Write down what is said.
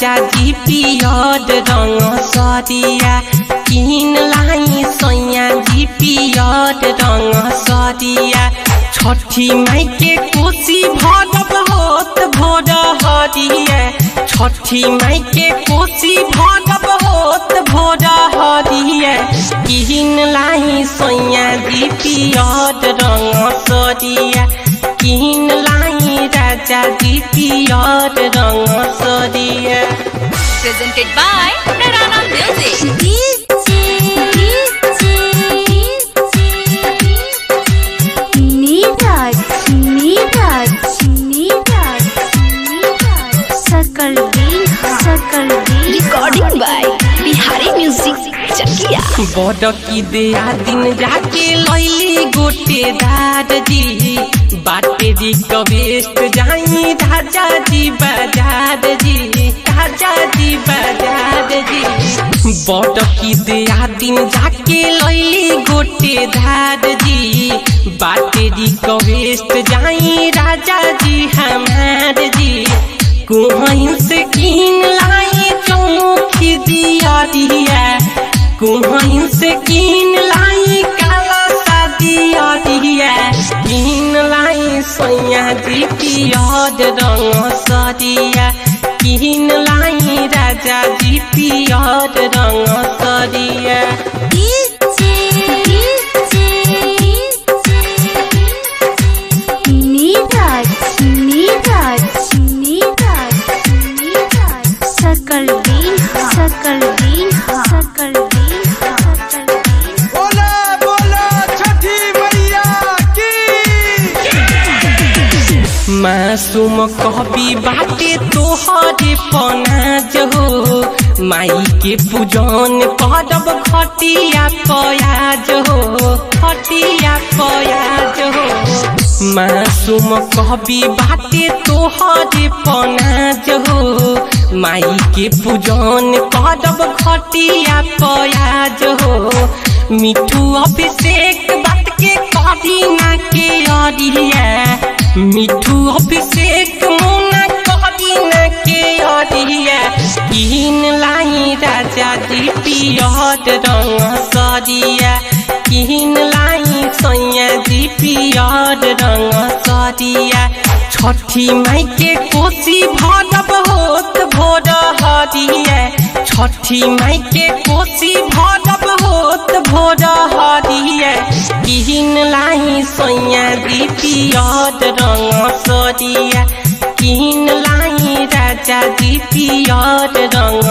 राजा जी पियर रंग सरिया किन लाई सैया जी पियर रंग सरिया छठी माई के कोसी भरब होत भोर हरिया छठी माई के कोसी भरब होत भोर हरिया किन लाई सैया जी पियर रंग सरिया किन लाई राजा जी पियर रंग सरिया। Presented by Narana Music. Recording by Bihari Music Chakia. बड़ की दिया दिन जाके लैली गोटे दार जी बाटे जी कवेस्ट जाई राजा जी बाजार जी राजा जी बाजार जी बड़ की दिया दिन जाके लैली गोटे धार जी बाटे जी कवेस्ट जाई राजा जी हमार जी कुहन से किन लाई चौमुखी दिया दिया कुहन से किन लाई काला सादिया दिया किन लाई सैया जी पियर रंग सरिया किन लाई राजा जी पियर रंग सरिया। मासूम कभी बाटे तोहरे पनाज हो माई के पूजन करब खटिया पयाज हो खटिया पयाज हो मासूम कभी बाटे तोहरे पनाज हो माई के पूजन करब खटिया पयाज हो मिठू अभिषेक बात के कभी ना के अरिया मिठू अभिषेक मुना कभी न के अरिया किन लाई राजा जी पियर रंग सरिया किन लाई सैया जी पियर रंग सरिया छठी माई के कोसी भरब होत भोर हरिया छठी माई के कोसी भरब होत भोर हरिया किन लाई सैया जी पियर रंग सरिया किन लाई राजा जी पियर रंग